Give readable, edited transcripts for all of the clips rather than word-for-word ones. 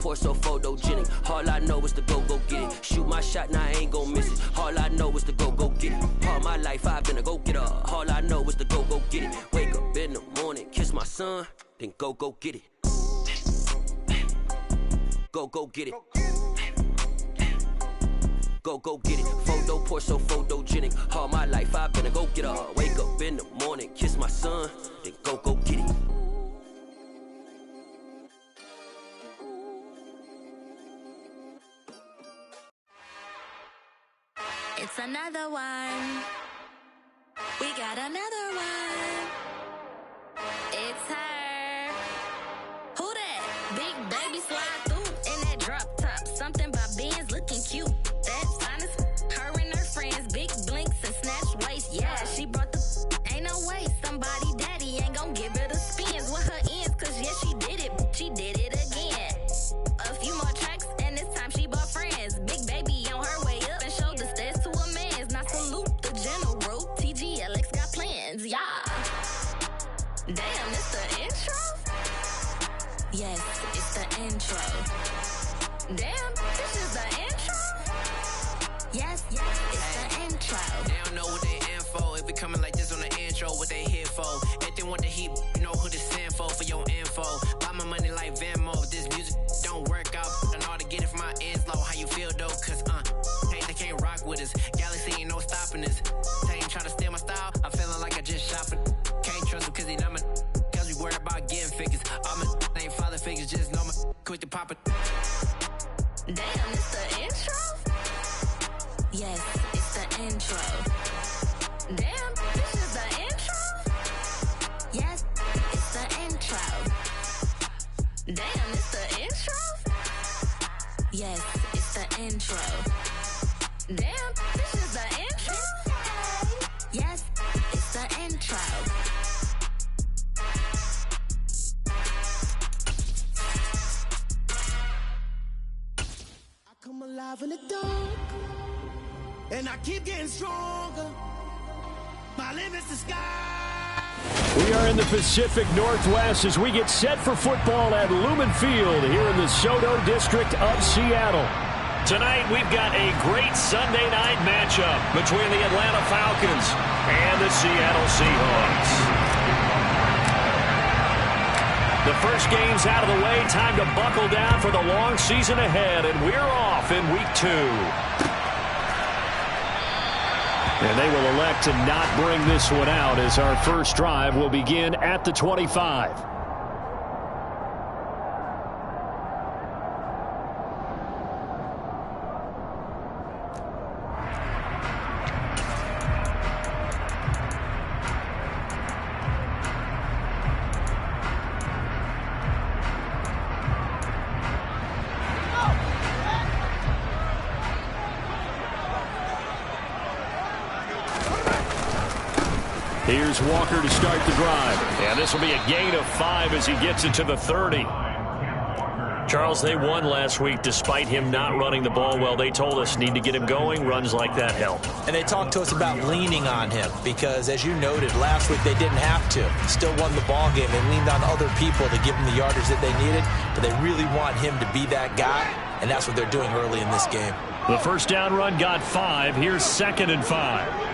Pour so photogenic. All I know is to go get it. Shoot my shot, now I ain't gon' miss it. All I know is to go get it. All my life I've been a go-getter. All I know is to go get it. Wake up in the morning, kiss my son, then go get it. Go get it. Go get it. Photo pour so photogenic. All my life I've been a go-getter. Wake up in the morning, kiss my son, then go get it. It's another one. We got another one. It's her. Who that? Big baby slide through in that drop top. Something by Benz looking cute. That's honest. Her and her friends, big blinks and snatch waist. Yeah, she brought the. Ain't no way somebody daddy ain't gon' give her the spins with her ends. Cause yeah, she did it. She did it again. A few more tracks and this time she bought friends. Big baby on her way up and showed the stairs to a man's. Now salute the general. TGLX got plans, yeah. Damn, it's the intro? Yes, it's the intro. Damn, this is the intro? Yes, it's the intro. They don't know what they in for. If we coming like this on the intro, what they here for? If they want the heat, you know who to send for your info. Buy my money like Venmo. If this music don't work out, I know how to get it from my ends low. How you feel though? Cause they can't rock with us. Galaxy ain't no stopping us. They ain't try to steal my style. I'm feeling like I just shopping. Can't trust him cause he numb. Cause we worried about getting figures. All my ain't father figures, just know my quick to pop it. Damn, it's the intro? Yes, it's the intro. Damn, this is the intro? Yes, it's the intro. Damn, it's the intro? Yes, it's the intro. Damn, this is the intro? Yes, it's the intro. I come alive in the dark, and I keep getting stronger. My limit's the sky. We are in the Pacific Northwest as we get set for football at Lumen Field here in the SoDo district of Seattle. Tonight we've got a great Sunday night matchup between the Atlanta Falcons and the Seattle Seahawks. The first game's out of the way. Time to buckle down for the long season ahead, and we're off in week 2. And they will elect to not bring this one out as our first drive will begin at the 25. Here's Walker to start the drive. And this will be a gain of 5 as he gets it to the 30. Charles, they won last week despite him not running the ball well. They told us need to get him going. Runs like that help. And they talked to us about leaning on him because, as you noted, last week they didn't have to. Still won the ball game. They leaned on other people to give them the yardage that they needed, but they really want him to be that guy, and that's what they're doing early in this game. The first down run got 5. Here's 2nd and 5.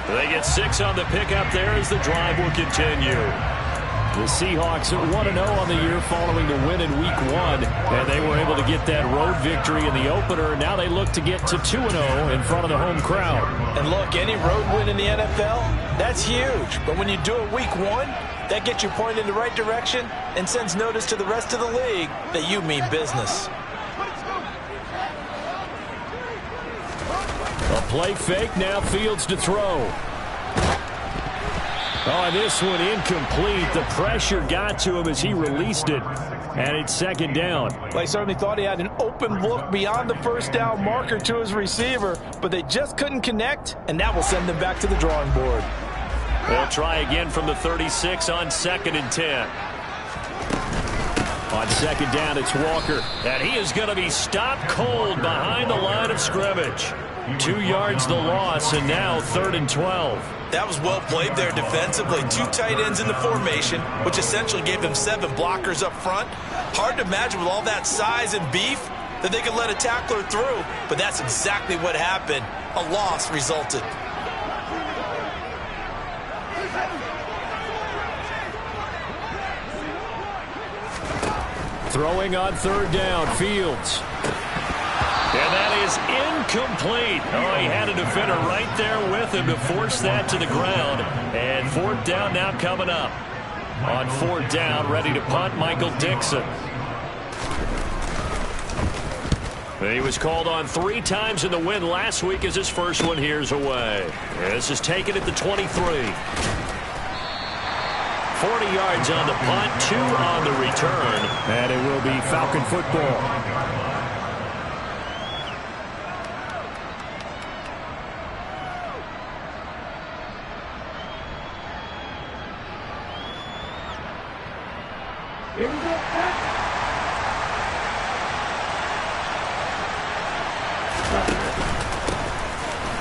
They get 6 on the pickup there as the drive will continue. The Seahawks are 1-0 on the year following the win in Week 1, and they were able to get that road victory in the opener. Now they look to get to 2-0 in front of the home crowd. And look, any road win in the NFL, that's huge. But when you do it Week 1, that gets you pointed in the right direction and sends notice to the rest of the league that you mean business. A play fake, now Fields to throw. Oh, and this one incomplete. The pressure got to him as he released it. And it's 2nd down. Well, he certainly thought he had an open look beyond the first down marker to his receiver, but they just couldn't connect, and that will send them back to the drawing board. They'll try again from the 36 on 2nd and 10. On 2nd down, it's Walker. And he is going to be stopped cold behind the line of scrimmage. 2 yards the loss, and now 3rd and 12. That was well played there defensively. 2 tight ends in the formation, which essentially gave them 7 blockers up front. Hard to imagine with all that size and beef that they could let a tackler through, but that's exactly what happened. A loss resulted. Throwing on 3rd down, Fields. And that is incomplete. Oh, he had a defender right there with him to force that to the ground. And 4th down now coming up. On 4th down, ready to punt, Michael Dixon. He was called on 3 times in the win last week as his first one. Here's away. This is taken at the 23. 40 yards on the punt, 2 on the return. And it will be Falcon football.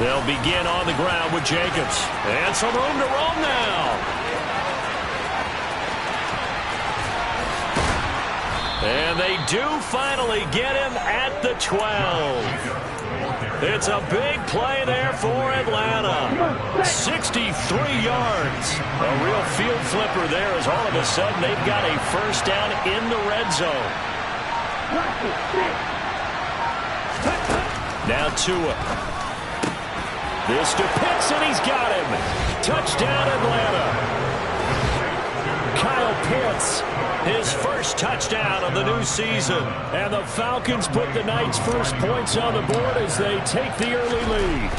They'll begin on the ground with Jacobs. And some room to roam now. And they do finally get him at the 12. It's a big play there for Atlanta. 63 yards. A real field flipper there as all of a sudden they've got a first down in the red zone. Now Tua. This to Pitts, and he's got him. Touchdown, Atlanta. Kyle Pitts, his first touchdown of the new season. And the Falcons put the Knights' first points on the board as they take the early lead.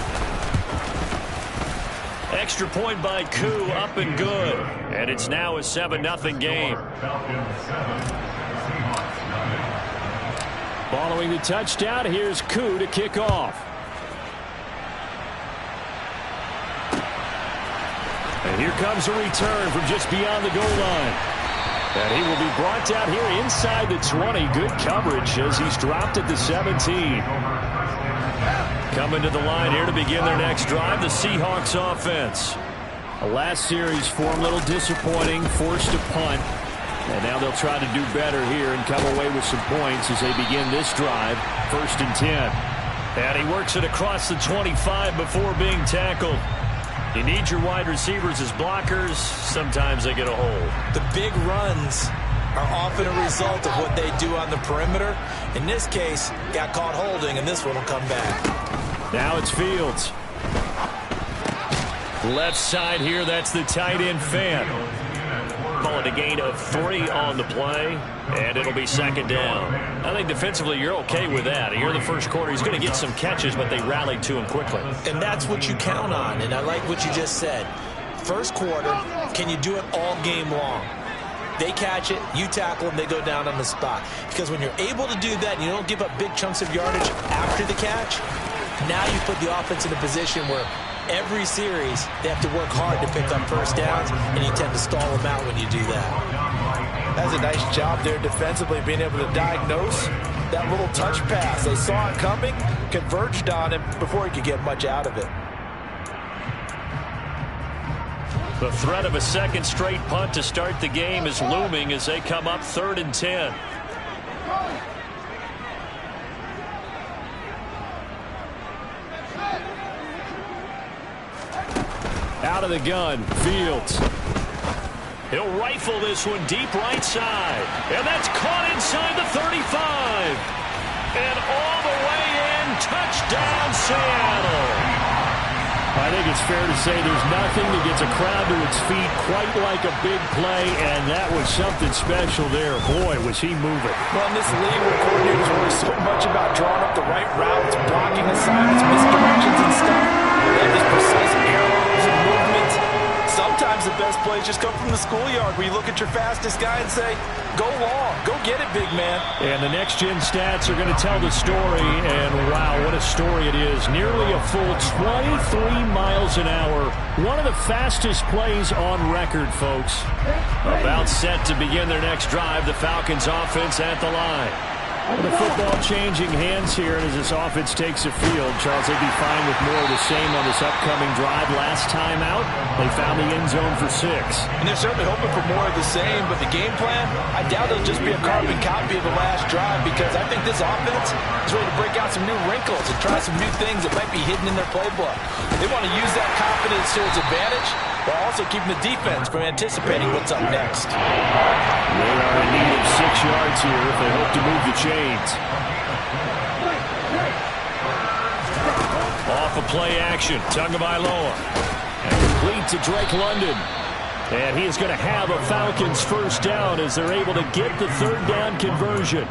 Extra point by Koo, up and good. And it's now a 7-0 game. Following the touchdown, here's Koo to kick off. And here comes a return from just beyond the goal line. And he will be brought down here inside the 20. Good coverage as he's dropped at the 17. Coming to the line here to begin their next drive, the Seahawks offense. The last series for him, a little disappointing, forced to punt. And now they'll try to do better here and come away with some points as they begin this drive, 1st and 10. And he works it across the 25 before being tackled. You need your wide receivers as blockers. Sometimes they get a hold. The big runs are often a result of what they do on the perimeter. In this case, got caught holding, and this one will come back. Now it's Fields. Left side here, that's the tight end fan. Call it a gain of 3 on the play, and it'll be 2nd down. I think defensively you're okay with that. Here in the first quarter, he's going to get some catches, but they rallied to him quickly. And that's what you count on, and I like what you just said. First quarter, can you do it all game long? They catch it, you tackle them, they go down on the spot. Because when you're able to do that and you don't give up big chunks of yardage after the catch, now you put the offense in a position where every series they have to work hard to pick up first downs, and you tend to stall them out when you do that. That's a nice job there defensively, being able to diagnose that little touch pass. They saw it coming, converged on him before he could get much out of it. The threat of a second straight punt to start the game is looming as they come up 3rd and 10. Out of the gun, Fields. He'll rifle this one deep right side. And that's caught inside the 35. And all the way in, touchdown Seattle. I think it's fair to say there's nothing that gets a crowd to its feet quite like a big play, and that was something special there. Boy, was he moving. Well, in this league where coordinators worry so much about drawing up the right routes, blocking assignments, misdirections and stuff, they have this precise arrows and movement. Sometimes the best plays just come from the schoolyard where you look at your fastest guy and say, go long, go get it, big man. And the next-gen stats are going to tell the story, and wow, what a story it is. Nearly a full 23 miles an hour. One of the fastest plays on record, folks. About set to begin their next drive, the Falcons offense at the line. The football changing hands here, and as this offense takes the field, Charles, they'd be fine with more of the same on this upcoming drive. Last time out, they found the end zone for 6. And they're certainly hoping for more of the same, but the game plan, I doubt it'll just be a carbon copy of the last drive, because I think this offense is ready to break out some new wrinkles and try some new things that might be hidden in their playbook. They want to use that confidence to its advantage, while also keeping the defense from anticipating what's up next. They are in need of 6 yards here if they hope to move the chains. Off a play action, Tagovailoa. And complete to Drake London. And he is going to have a Falcons first down as they're able to get the 3rd down conversion.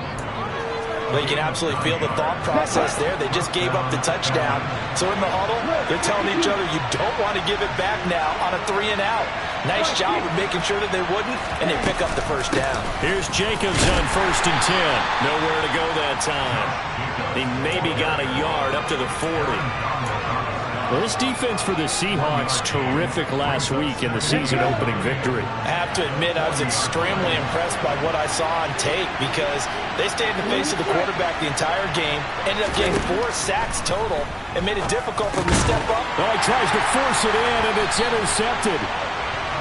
Well, you can absolutely feel the thought process there. They just gave up the touchdown. So in the huddle, they're telling each other, you don't want to give it back now on a 3 and out. Nice job of making sure that they wouldn't, and they pick up the first down. Here's Jacobs on 1st and 10. Nowhere to go that time. He maybe got a yard up to the 40. Well, this defense for the Seahawks, terrific last week in the season-opening victory. I have to admit, I was extremely impressed by what I saw on tape, because they stayed in the face of the quarterback the entire game, ended up getting 4 sacks total, and made it difficult for him to step up. Well, he tries to force it in, and it's intercepted.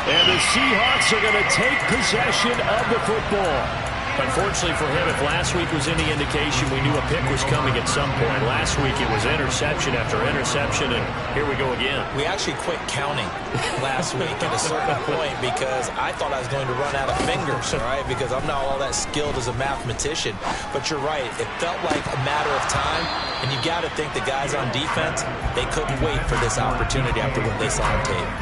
And the Seahawks are going to take possession of the football. Unfortunately for him, if last week was any indication, we knew a pick was coming at some point. Last week it was interception after interception, and here we go again. We actually quit counting last week at a certain point because I thought I was going to run out of fingers, all right, because I'm not all that skilled as a mathematician. But you're right, it felt like a matter of time, and you got to think the guys on defense, they couldn't wait for this opportunity after what they saw on tape.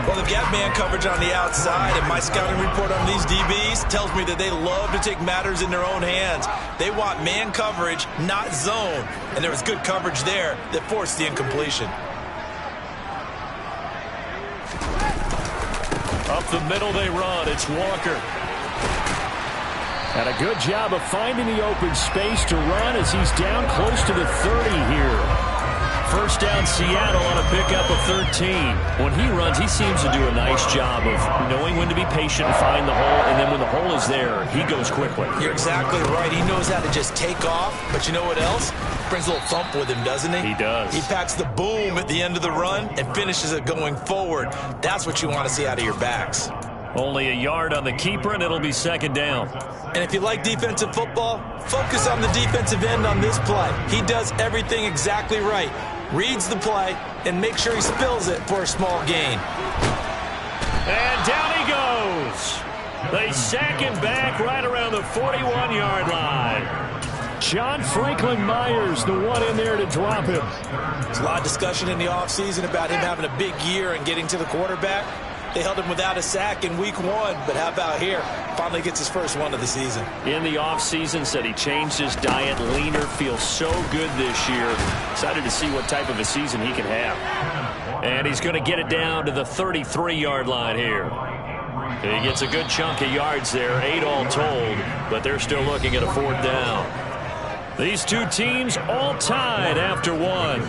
Well, they've got man coverage on the outside, and my scouting report on these DBs tells me that they love to take matters in their own hands. They want man coverage, not zone. And there was good coverage there that forced the incompletion. Up the middle they run. It's Walker. And a good job of finding the open space to run as he's down close to the 30 here. First down, Seattle on a pickup of 13. When he runs, he seems to do a nice job of knowing when to be patient and find the hole, and then when the hole is there, he goes quickly. You're exactly right. He knows how to just take off, but you know what else? Brings a little thump with him, doesn't he? He does. He packs the boom at the end of the run and finishes it going forward. That's what you want to see out of your backs. Only a yard on the keeper, and it'll be 2nd down. And if you like defensive football, focus on the defensive end on this play. He does everything exactly right. Reads the play and make sure he spills it for a small gain. And down he goes. They sack him back right around the 41-yard line. John Franklin Myers, the one in there to drop him. There's a lot of discussion in the offseason about him having a big year and getting to the quarterback. They held him without a sack in week 1, but how about here? Finally gets his first one of the season. In the offseason, said he changed his diet, leaner, feels so good this year. Excited to see what type of a season he can have. And he's going to get it down to the 33-yard line here. He gets a good chunk of yards there, 8 all told, but they're still looking at a 4th down. These two teams all tied after 1.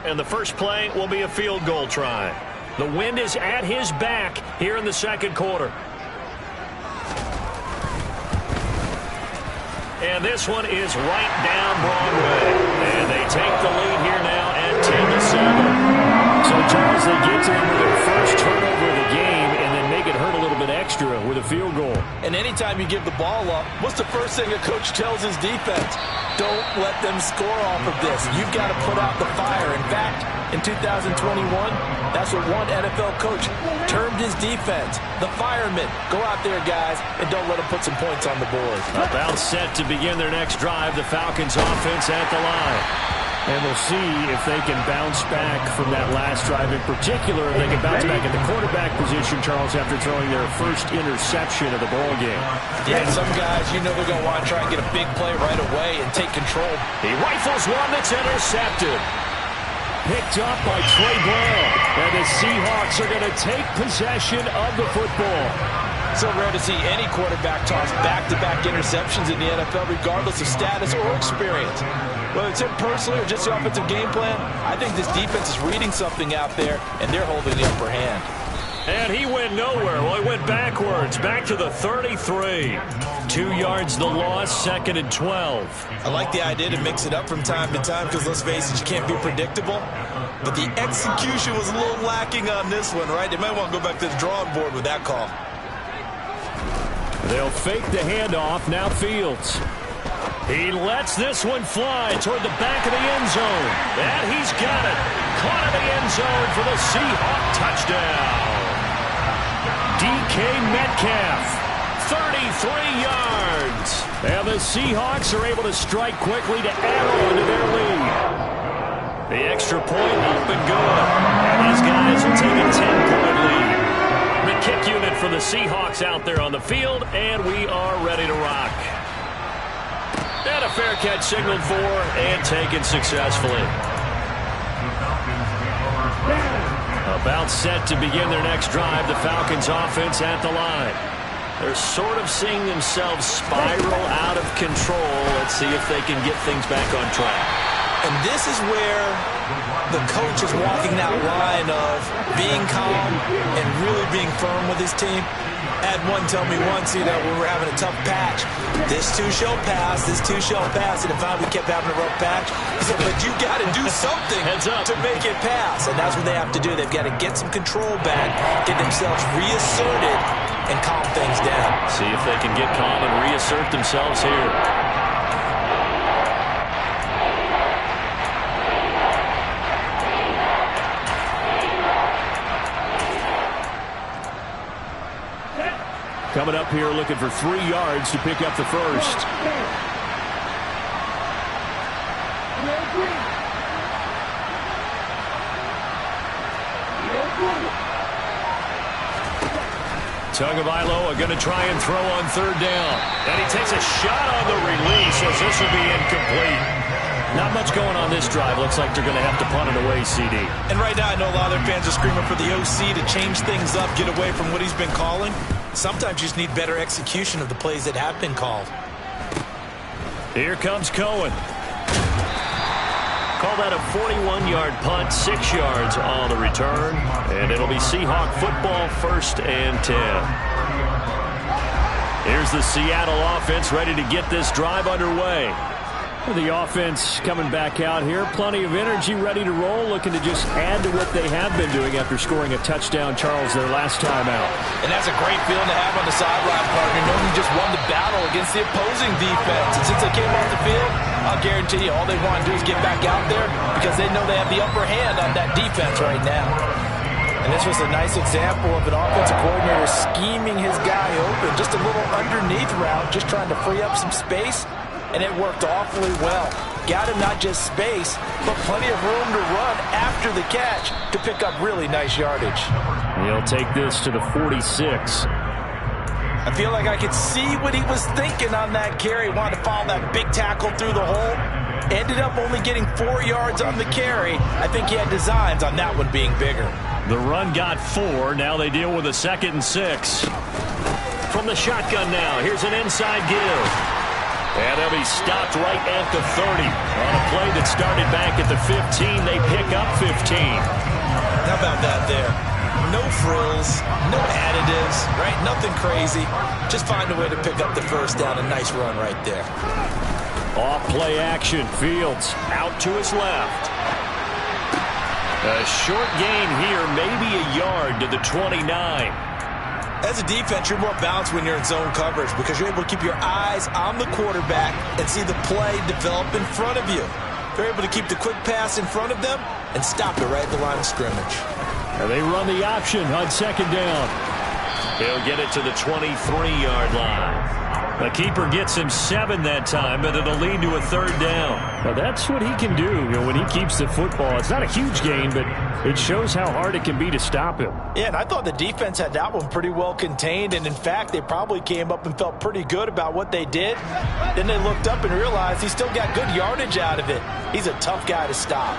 And the first play will be a field goal try. The wind is at his back here in the 2nd quarter. And this one is right down Broadway. And they take the lead here now at 10-7. So, Charles, they get to him with their first turnover of the game and then make it hurt a little bit extra with a field goal. And anytime you give the ball up, what's the first thing a coach tells his defense? Don't let them score off of this. You've got to put out the fire. In fact, in 2021, that's what one NFL coach termed his defense, the firemen. Go out there, guys, and don't let them put some points on the board. About set to begin their next drive, the Falcons offense at the line. And we'll see if they can bounce back from that last drive in particular. If they can bounce back at the quarterback position, Charles, after throwing their first interception of the ball game. Yeah, some guys, you know they're going to want to try and get a big play right away and take control. He rifles one that's intercepted. Picked up by Trey Brown. And the Seahawks are going to take possession of the football. So rare to see any quarterback toss back-to-back interceptions in the NFL, regardless of status or experience. Whether it's him personally or just the offensive game plan, I think this defense is reading something out there, and they're holding the upper hand. And he went nowhere. Well, he went backwards, back to the 33. 2 yards the loss, 2nd and 12. I like the idea to mix it up from time to time because, let's face it, you can't be predictable. But the execution was a little lacking on this one, right? They might want to go back to the drawing board with that call. They'll fake the handoff. Now Fields. He lets this one fly toward the back of the end zone. And he's got it. Caught in the end zone for the Seahawk touchdown. DK Metcalf, 33 yards. And the Seahawks are able to strike quickly to add on to their lead. The extra point up and good. And these guys will take a 10-point lead. The kick unit for the Seahawks out there on the field, and we are ready to rock. And a fair catch signaled for and taken successfully. About set to begin their next drive, the Falcons offense at the line. They're sort of seeing themselves spiral out of control. Let's see if they can get things back on track. And this is where the coach is walking that line of being calm and really being firm with his team. I had one tell me once, when we were having a tough patch, this too shall pass, this too shall pass, and finally we kept having a rough patch. He said, but you got to do something to make it pass, and that's what they have to do. They've got to get some control back, get themselves reasserted, and calm things down. See if they can get calm and reassert themselves here. Coming up here looking for 3 yards to pick up the first. Tagovailoa going to try and throw on 3rd down. And he takes a shot on the release as this will be incomplete. Not much going on this drive. Looks like they're going to have to punt it away, CD. And right now I know a lot of their fans are screaming for the OC to change things up, get away from what he's been calling. Sometimes you just need better execution of the plays that have been called. Here comes Cohen. Call that a 41-yard punt, 6 yards on the return. And it'll be Seahawk football, 1st and 10. Here's the Seattle offense ready to get this drive underway. The offense coming back out here. Plenty of energy, ready to roll, looking to just add to what they have been doing after scoring a touchdown, Charles, their last time out. And that's a great feeling to have on the sideline, partner, knowing you just won the battle against the opposing defense. And since they came off the field, I'll guarantee you all they want to do is get back out there because they know they have the upper hand on that defense right now. And this was a nice example of an offensive coordinator scheming his guy open. Just a little underneath route, just trying to free up some space. And it worked awfully well. Got him not just space, but plenty of room to run after the catch to pick up really nice yardage. He'll take this to the 46. I feel like I could see what he was thinking on that carry. Wanted to follow that big tackle through the hole. Ended up only getting 4 yards on the carry. I think he had designs on that one being bigger. The run got 4. Now they deal with a 2nd and 6. From the shotgun now, here's an inside give. And they'll be stopped right at the 30. On a play that started back at the 15, they pick up 15. How about that there? No frills, no additives, right? Nothing crazy. Just find a way to pick up the first down. A nice run right there. Off play action. Fields out to his left. A short gain here, maybe a yard to the 29. As a defense, you're more balanced when you're in zone coverage because you're able to keep your eyes on the quarterback and see the play develop in front of you. They're able to keep the quick pass in front of them and stop it right at the line of scrimmage. And they run the option on 2nd down. He'll get it to the 23-yard line. The keeper gets him 7 that time, but it'll lead to a 3rd down. Now that's what he can do when he keeps the football. It's not a huge gain, but it shows how hard it can be to stop him. Yeah, and I thought the defense had that one pretty well contained, and in fact, they probably came up and felt pretty good about what they did. Then they looked up and realized he still got good yardage out of it. He's a tough guy to stop.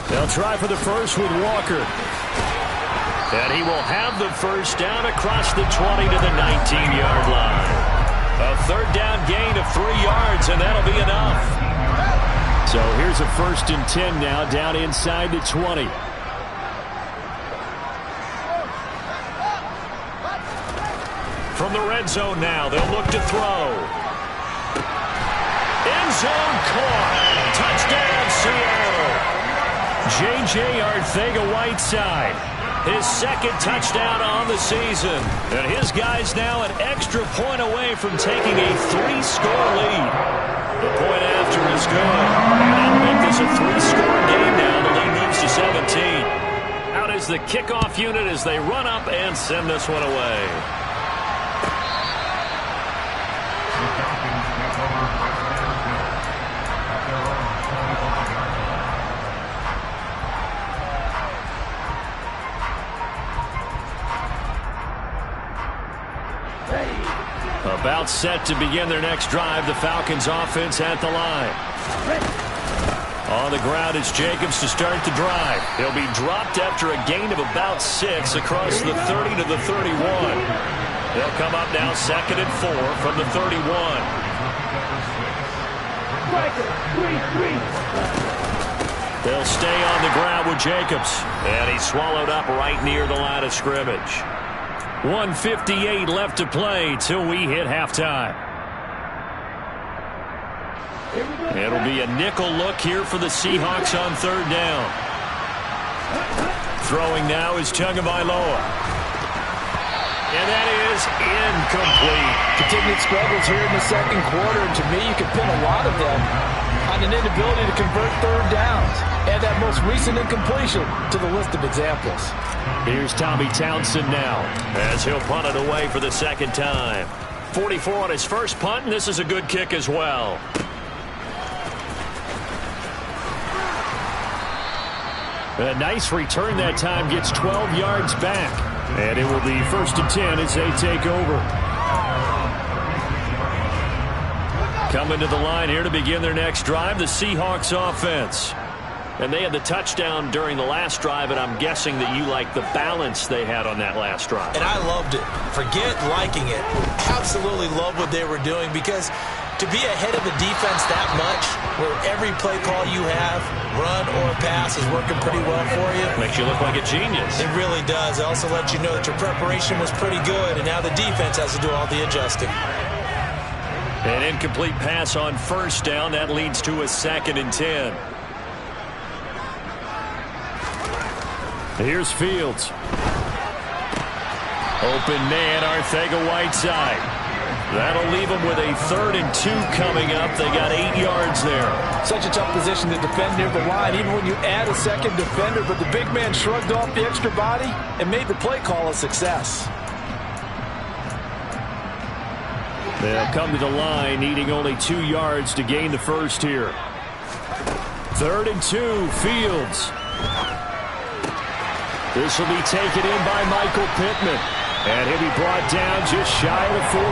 They'll try for the first with Walker. And he will have the first down across the 20 to the 19-yard line. A third down gain of 3 yards, and that'll be enough. So here's a 1st and 10 now, down inside the 20. From the red zone now, they'll look to throw. End zone caught. Touchdown, Seattle. J.J. Arcega-Whiteside, his 2nd touchdown on the season. And his guys now an extra point away from taking a 3-score lead. The point after is good. And that'll make this a 3-score game now. The lead moves to 17. Out is the kickoff unit as they run up and send this one away. About set to begin their next drive. The Falcons offense at the line. On the ground, it's Jacobs to start the drive. He'll be dropped after a gain of about 6 across the 30 to the 31. They'll come up now 2nd and 4 from the 31. They'll stay on the ground with Jacobs. And he's swallowed up right near the line of scrimmage. 1:58 left to play till we hit halftime. It'll be a nickel look here for the Seahawks on 3rd down. Throwing now is Tagovailoa. And that is incomplete. Continued struggles here in the 2nd quarter, and to me, you can pin a lot of them on an inability to convert 3rd downs. Add that most recent incompletion to the list of examples. Here's Tommy Townsend now as he'll punt it away for the 2nd time. 44 on his first punt, and this is a good kick as well. A nice return that time, gets 12 yards back. And it will be 1st and 10 as they take over. Coming to the line here to begin their next drive, the Seahawks offense. And they had the touchdown during the last drive, and I'm guessing that you like the balance they had on that last drive. And I loved it. Forget liking it. Absolutely love what they were doing, because to be ahead of the defense that much, where every play call you have, run or pass, is working pretty well for you. Makes you look like a genius. It really does. It also lets you know that your preparation was pretty good, and now the defense has to do all the adjusting. An incomplete pass on 1st down. That leads to a 2nd and 10. Here's Fields. Open man, Arcega-Whiteside. That'll leave them with a 3rd and 2 coming up. They got 8 yards there. Such a tough position to defend near the line, even when you add a 2nd defender, but the big man shrugged off the extra body and made the play call a success. They'll come to the line, needing only 2 yards to gain the first here. 3rd and 2, Fields. This will be taken in by Michael Pittman. And he'll be brought down just shy of the 40.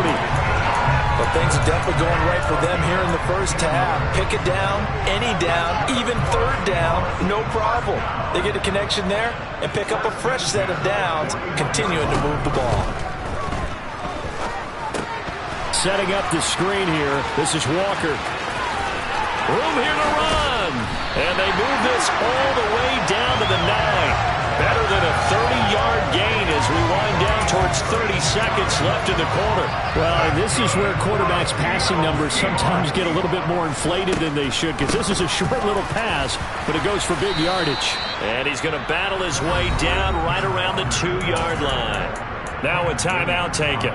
But things are definitely going right for them here in the first half. Pick it down, any down, even 3rd down, no problem. They get a connection there and pick up a fresh set of downs, continuing to move the ball. Setting up the screen here, this is Walker. Room here to run. And they move this all the way down to the 9. Better than a 30-yard gain as we wind down towards 30 seconds left in the quarter. Well, this is where quarterbacks' passing numbers sometimes get a little bit more inflated than they should, because this is a short little pass, but it goes for big yardage. And he's going to battle his way down right around the 2-yard line. Now a timeout taken.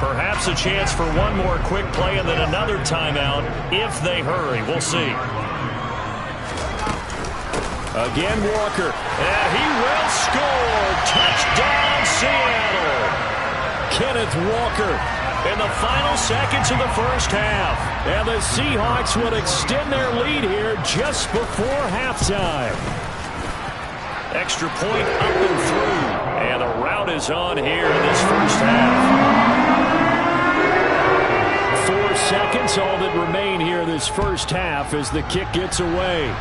Perhaps a chance for one more quick play and then another timeout if they hurry. We'll see. Again, Walker, and he will score. Touchdown, Seattle. Kenneth Walker in the final seconds of the first half. And the Seahawks will extend their lead here just before halftime. Extra point up and through. And the route is on here in this first half. 4 seconds, all that remain here in this first half as the kick gets away.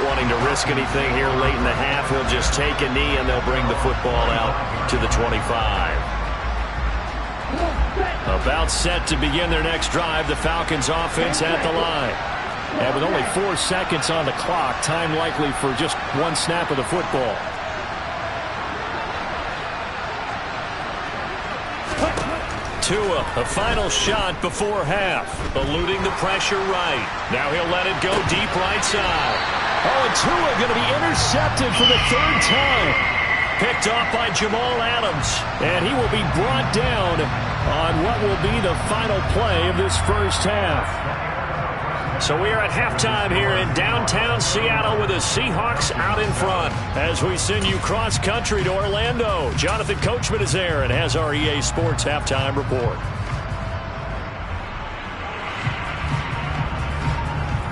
not wanting to risk anything here late in the half. He'll just take a knee, and they'll bring the football out to the 25. About set to begin their next drive, the Falcons offense at the line. And with only 4 seconds on the clock, time likely for just one snap of the football. Tua, a final shot before half, eluding the pressure right. Now he'll let it go deep right side. Oh, and Tua going to be intercepted for the 3rd time. Picked off by Jamal Adams, and he will be brought down on what will be the final play of this first half. So we are at halftime here in downtown Seattle with the Seahawks out in front. As we send you cross-country to Orlando, Jonathan Coachman is there and has our EA Sports halftime report.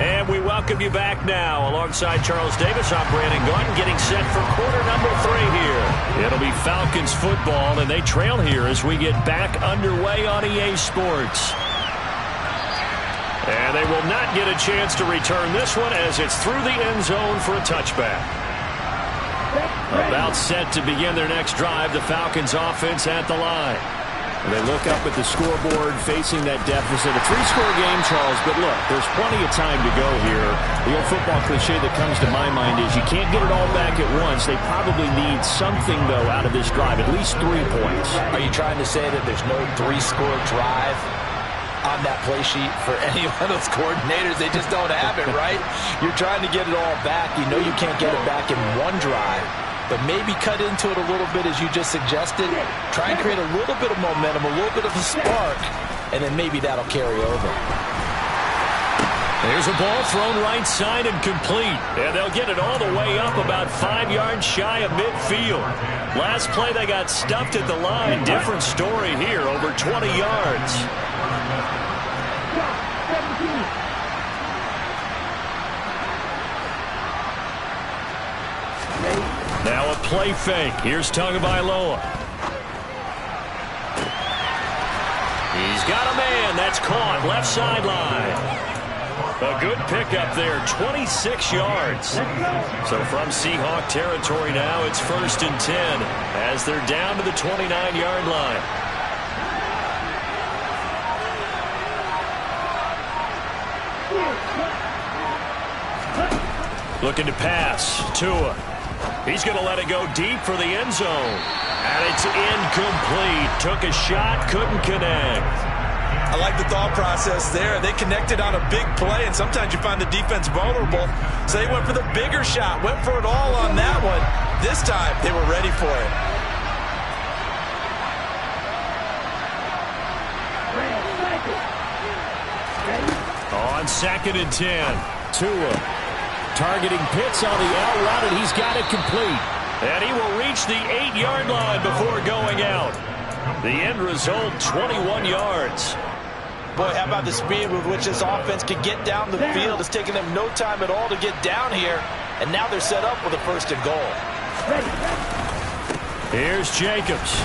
And we welcome you back now. Alongside Charles Davis, I'm Brandon Gaudin, getting set for quarter number 3 here. It'll be Falcons football, and they trail here as we get back underway on EA Sports. And they will not get a chance to return this one as it's through the end zone for a touchback. About set to begin their next drive, the Falcons offense at the line. And they look up at the scoreboard facing that deficit. A 3-score game, Charles, but look, there's plenty of time to go here. The old football cliche that comes to my mind is you can't get it all back at once. They probably need something, though, out of this drive, at least 3 points. Are you trying to say that there's no 3-score drive on that play sheet for any one of those coordinators? They just don't have it, right? You're trying to get it all back. You know you can't get it back in one drive, but maybe cut into it a little bit as you just suggested. Try and create a little bit of momentum, a little bit of a spark, and then maybe that'll carry over. There's a ball thrown right side and complete. And they'll get it all the way up about 5 yards shy of midfield. Last play they got stuffed at the line. Different story here, over 20 yards. Now a play fake. Here's Tagovailoa. He's got a man. That's caught. Left sideline. A good pickup there. 26 yards. So from Seahawk territory now, it's 1st and 10 as they're down to the 29-yard line. Looking to pass. Tua. He's going to let it go deep for the end zone. And it's incomplete. Took a shot, couldn't connect. I like the thought process there. They connected on a big play, and sometimes you find the defense vulnerable. So they went for the bigger shot, went for it all on that one. This time, they were ready for it. On 2nd and 10, Tua. Targeting Pitts on the out route, and he's got it complete. And he will reach the 8-yard line before going out. The end result, 21 yards. Boy, how about the speed with which this offense can get down the field? It's taken them no time at all to get down here. And now they're set up with a 1st and goal. Here's Jacobs.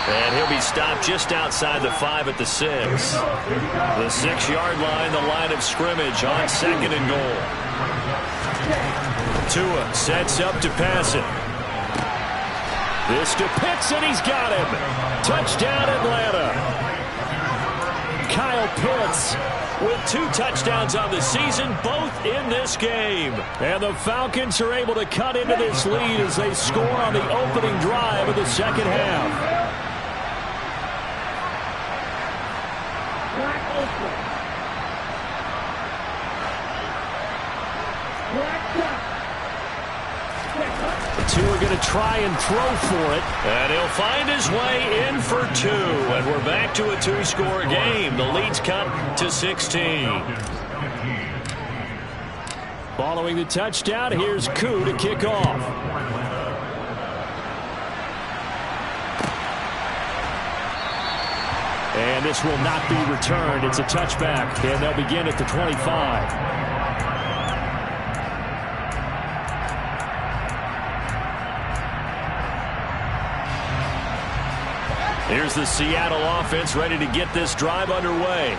And he'll be stopped just outside the 5 at the 6. The 6-yard line, the line of scrimmage on 2nd and goal. Tua sets up to pass it. This to Pitts, and he's got him. Touchdown, Atlanta. Kyle Pitts with 2 touchdowns on the season, both in this game. And the Falcons are able to cut into this lead as they score on the opening drive of the second half. Two are going to try and throw for it, and he'll find his way in for 2. And we're back to a 2-score game. The lead's cut to 16. Following the touchdown, here's Koo to kick off. And this will not be returned. It's a touchback, and they'll begin at the 25. Here's the Seattle offense ready to get this drive underway.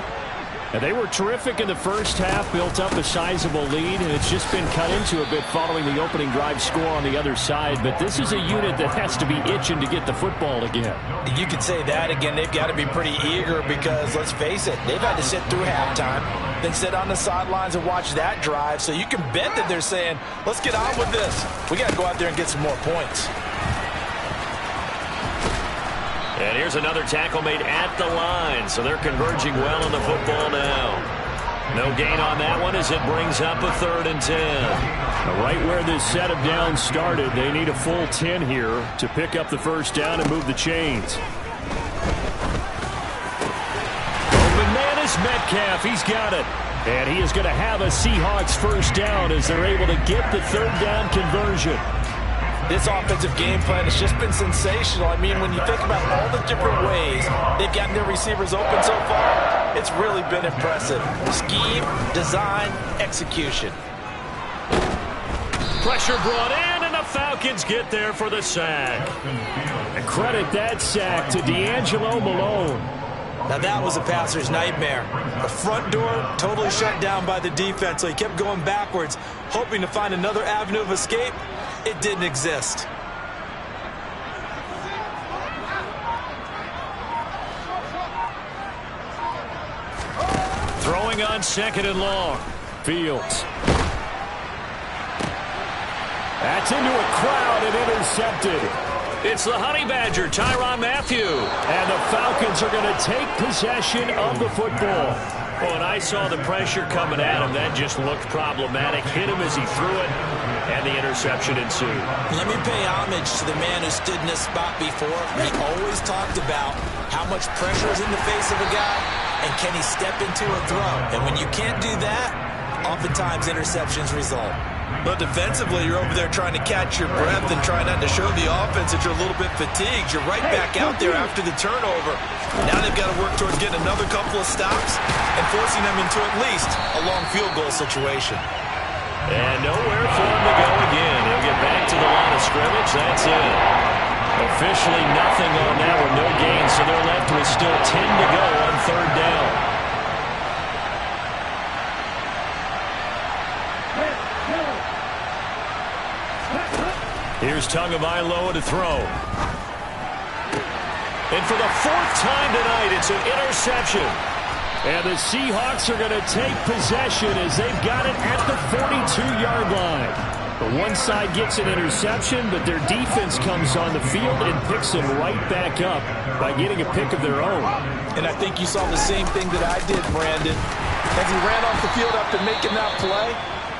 And they were terrific in the first half, built up a sizable lead, and it's just been cut into a bit following the opening drive score on the other side. But this is a unit that has to be itching to get the football again. You could say that again. They've got to be pretty eager because, let's face it, they've had to sit through halftime, then sit on the sidelines and watch that drive. So you can bet that they're saying, let's get on with this. We got to go out there and get some more points. And here's another tackle made at the line, so they're converging well on the football now. No gain on that one as it brings up a 3rd and 10. Now, right where this set of downs started, they need a full 10 here to pick up the first down and move the chains. Open man is Metcalf. He's got it. And he is going to have a Seahawks first down as they're able to get the 3rd down conversion. This offensive game plan has just been sensational. I mean, when you think about all the different ways they've gotten their receivers open so far, it's really been impressive. Scheme, design, execution. Pressure brought in, and the Falcons get there for the sack. And credit that sack to D'Angelo Malone. Now that was a passer's nightmare. The front door totally shut down by the defense, so he kept going backwards, hoping to find another avenue of escape. It didn't exist. Throwing on 2nd and long. Fields. That's into a crowd and intercepted. It's the Honey Badger, Tyrann Mathieu. And the Falcons are going to take possession of the football. Oh, and I saw the pressure coming at him. That just looked problematic. Hit him as he threw it, and the interception ensued. Let me pay homage to the man who stood in this spot before. He always talked about how much pressure is in the face of a guy, and can he step into a throw. And when you can't do that, oftentimes interceptions result. But defensively, you're over there trying to catch your breath and trying not to show the offense that you're a little bit fatigued. You're right back out there after the turnover. Now they've got to work towards getting another couple of stops and forcing them into at least a long field goal situation. And nowhere for him to go again. He'll get back to the line of scrimmage. That's it. Officially nothing on that with no gain, so they're left with still 10 to go on 3rd down. Here's Tagovailoa to throw. And for the 4th time tonight, it's an interception. And the Seahawks are going to take possession as they've got it at the 42-yard line. The one side gets an interception, but their defense comes on the field and picks them right back up by getting a pick of their own. And I think you saw the same thing that I did, Brandon. As he ran off the field after making that play,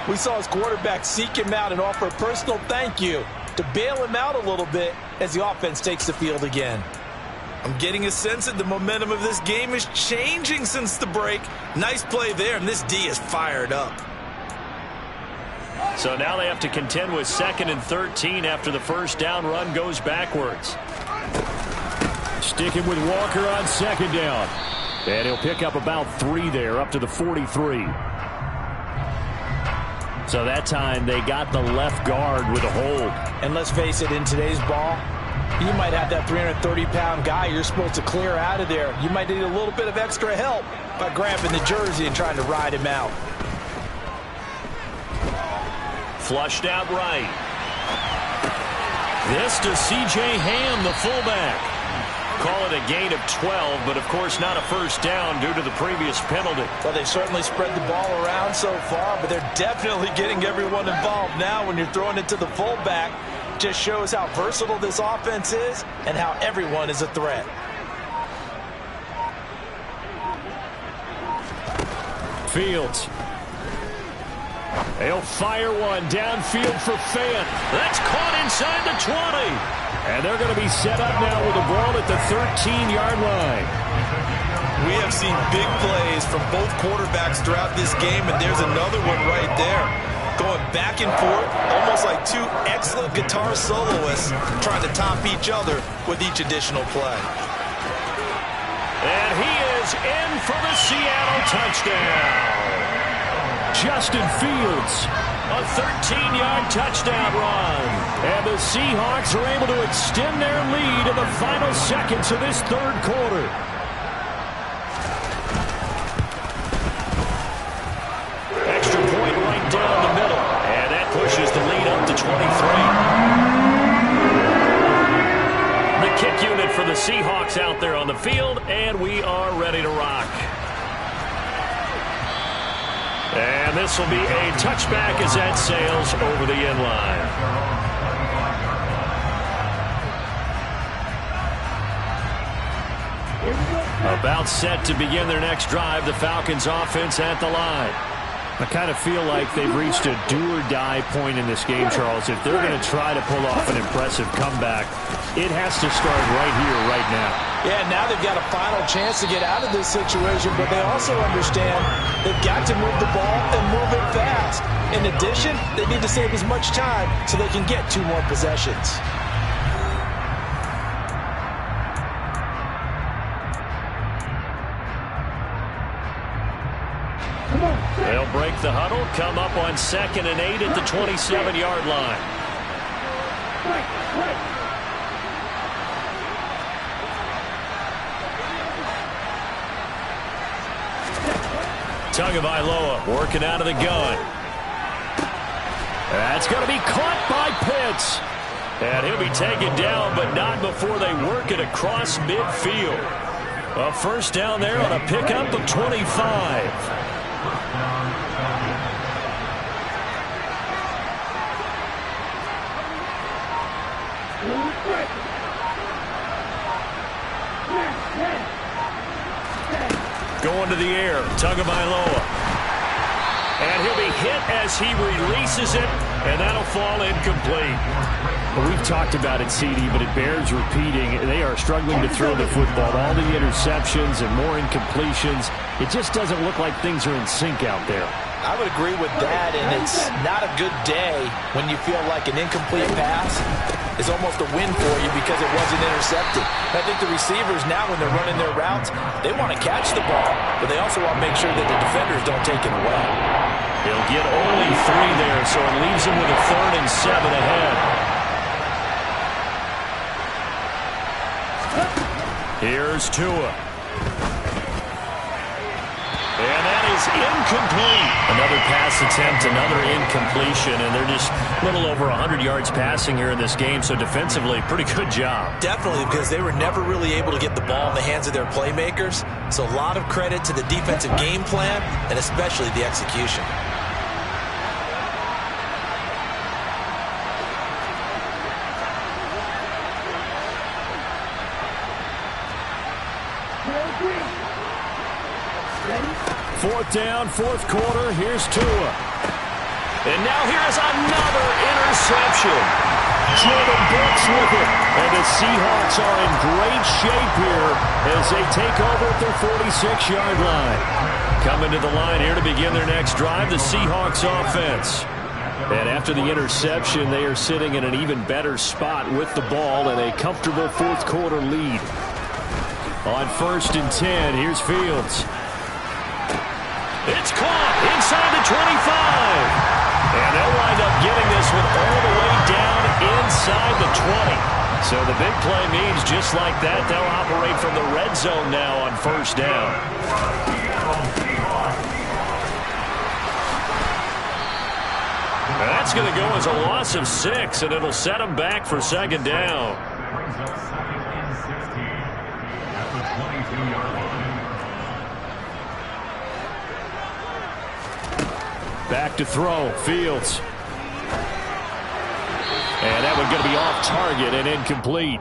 we saw his quarterback seek him out and offer a personal thank you to bail him out a little bit as the offense takes the field again. I'm getting a sense that the momentum of this game is changing since the break. Nice play there, and this D is fired up. So now they have to contend with 2nd and 13 after the first down run goes backwards. Sticking with Walker on 2nd down. And he'll pick up about 3 there, up to the 43. So that time they got the left guard with a hold. And let's face it, in today's ball, you might have that 330-pound guy you're supposed to clear out of there. You might need a little bit of extra help by grabbing the jersey and trying to ride him out. Flushed out right. This to C.J. Ham, the fullback. Call it a gain of 12, but of course not a first down due to the previous penalty. Well, they've certainly spread the ball around so far, but they're definitely getting everyone involved now when you're throwing it to the fullback. Just shows how versatile this offense is and how everyone is a threat. Fields. They'll fire one downfield for Fant. That's caught inside the 20. And they're going to be set up now with the ball at the 13-yard line. We have seen big plays from both quarterbacks throughout this game, and there's another one right there. Going back and forth, almost like two excellent guitar soloists trying to top each other with each additional play. And he is in for the Seattle touchdown. Justin Fields, a 13-yard touchdown run. And the Seahawks are able to extend their lead in the final seconds of this 3rd quarter. Seahawks out there on the field, and we are ready to rock. And this will be a touchback as that sails over the end line. About set to begin their next drive, the Falcons offense at the line. I kind of feel like they've reached a do-or-die point in this game, Charles. If they're going to try to pull off an impressive comeback, it has to start right here, right now. Yeah, now they've got a final chance to get out of this situation, but they also understand they've got to move the ball and move it fast. In addition, they need to save as much time so they can get 2 more possessions. They'll break the huddle, come up on 2nd and 8 at the 27-yard line. Tagovailoa working out of the gun. That's going to be caught by Pitts. And he'll be taken down, but not before they work it across midfield. A first down there on a pickup of 25. Going to the air, Tagovailoa. And he'll be hit as he releases it, and that'll fall incomplete. Well, we've talked about it, CD, but it bears repeating. They are struggling to throw the football. All the interceptions and more incompletions. It just doesn't look like things are in sync out there. I would agree with that, and it's not a good day when you feel like an incomplete pass is almost a win for you because it wasn't intercepted. I think the receivers now, when they're running their routes, they want to catch the ball, but they also want to make sure that the defenders don't take it away. He'll get only 3 there, so it leaves him with a 3rd and 7 ahead. Here's Tua. And that is incomplete. Another pass attempt, another incompletion, and they're just a little over 100 yards passing here in this game, so defensively, pretty good job. Definitely, because they were never really able to get the ball in the hands of their playmakers, so a lot of credit to the defensive game plan, and especially the execution. Fourth down, 4th quarter. Here's Tua. And now here's another interception. Jordan Brooks with it. And the Seahawks are in great shape here as they take over at their 46-yard line. Coming to the line here to begin their next drive, the Seahawks offense. And after the interception, they are sitting in an even better spot with the ball and a comfortable 4th quarter lead. On 1st and 10, here's Fields. It's caught inside the 25. And they'll wind up getting this one all the way down inside the 20. So the big play means just like that, they'll operate from the red zone now on 1st down. And that's going to go as a loss of 6, and it'll set them back for 2nd down. Back to throw, Fields. And that one's going to be off target and incomplete.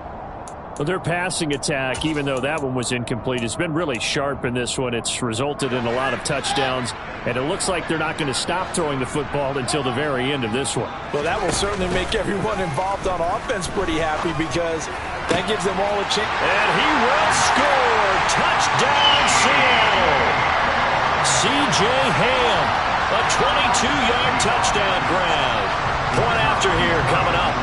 Well, their passing attack, even though that one was incomplete, has been really sharp in this one. It's resulted in a lot of touchdowns, and it looks like they're not going to stop throwing the football until the very end of this one. Well, that will certainly make everyone involved on offense pretty happy because that gives them all a chance. And he will score. Touchdown, Seattle. C.J. Ham. A 22-yard touchdown grab. Point after here coming up.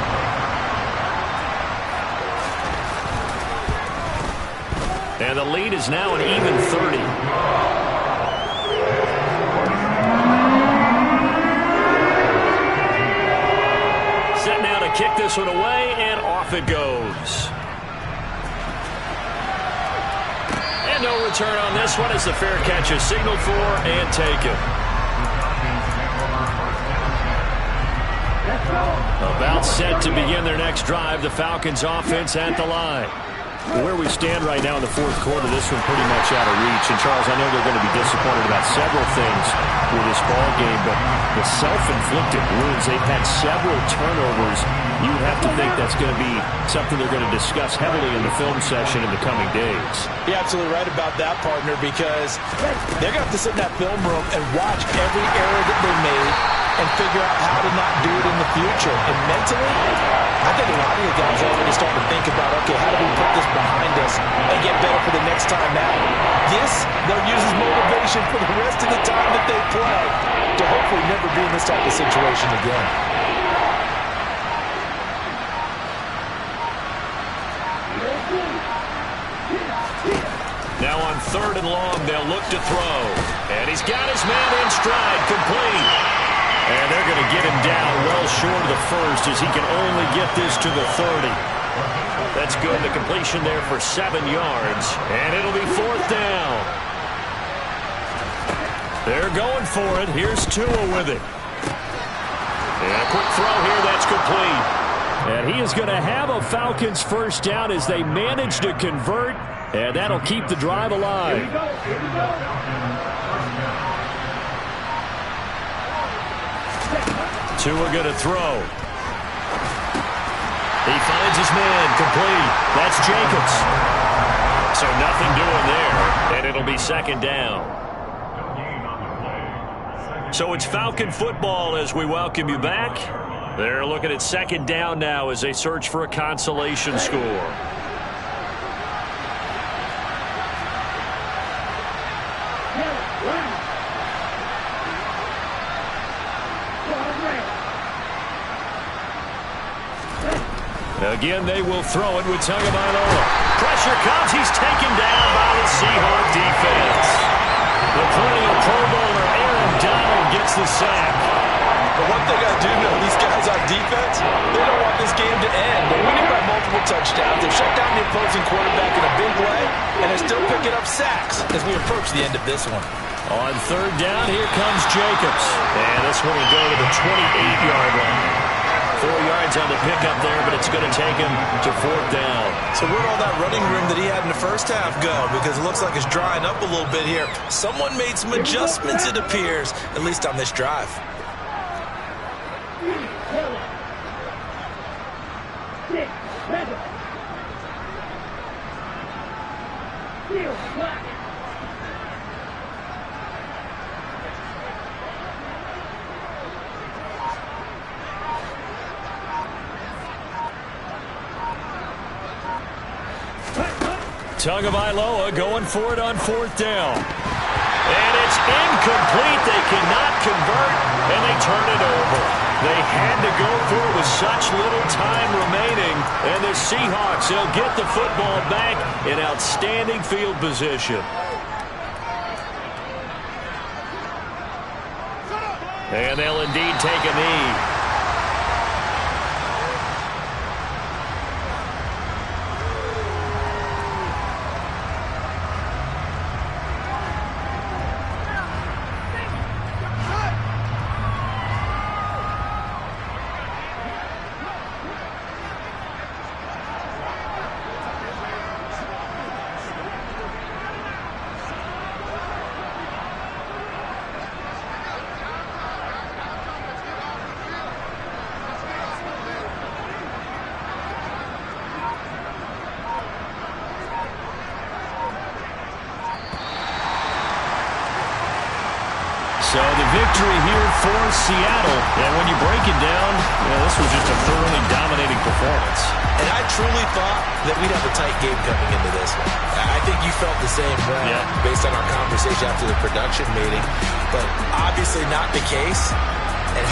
And the lead is now an even 30. Set now to kick this one away, and off it goes. And no return on this one as the fair catch is signaled for and taken. About set to begin their next drive, the Falcons offense at the line. Where we stand right now in the fourth quarter, this one pretty much out of reach. And, Charles, I know they're going to be disappointed about several things with this ball game, but the self-inflicted wounds, they've had several turnovers. You would have to think that's going to be something they're going to discuss heavily in the film session in the coming days. You're absolutely right about that, partner, because they're going to have to sit in that film room and watch every error that they made and figure out how to not do it in the future. And mentally, I think a lot of the guys are already starting to think about, okay, how do we put this behind us and get better for the next time out? This, they'll use as motivation for the rest of the time that they play to hopefully never be in this type of situation again. Now on 3rd and long, they'll look to throw. And he's got his man in stride, complete. And they're going to get him down well short of the first as he can only get this to the 30. That's good. The completion there for 7 yards. And it'll be 4th down. They're going for it. Here's Tua with it. And a quick throw here. That's complete. And he is going to have a Falcons first down as they manage to convert. And that'll keep the drive alive. Here we go. Tua going to throw. He finds his man, complete. That's Jacobs. So nothing doing there, and it'll be 2nd down. So it's Falcon football as we welcome you back. They're looking at 2nd down now as they search for a consolation score. Again, they will throw it with Tagovailoa. Pressure comes. He's taken down by the Seahawk defense. The perennial Pro Bowler Aaron Donald gets the sack. But one thing I do know, these guys on defense, they don't want this game to end. They're winning by multiple touchdowns. They've shut down the opposing quarterback in a big way, and they're still picking up sacks as we approach the end of this one. On 3rd down, here comes Jacobs. And this one will go to the 28-yard line. 4 yards on the pickup there, but it's going to take him to 4th down. So where'd all that running room that he had in the first half go? Because it looks like it's drying up a little bit here. Someone made some adjustments, it appears, at least on this drive. Tagovailoa going for it on 4th down. And it's incomplete. They cannot convert, and they turn it over. They had to go for it with such little time remaining. And the Seahawks, they'll get the football back in outstanding field position. And they'll indeed take a knee. So the victory here for Seattle. And when you break it down, this was just a thoroughly dominating performance. And I truly thought that we'd have a tight game coming into this one. I think you felt the same way based on our conversation after the production meeting. But obviously not the case.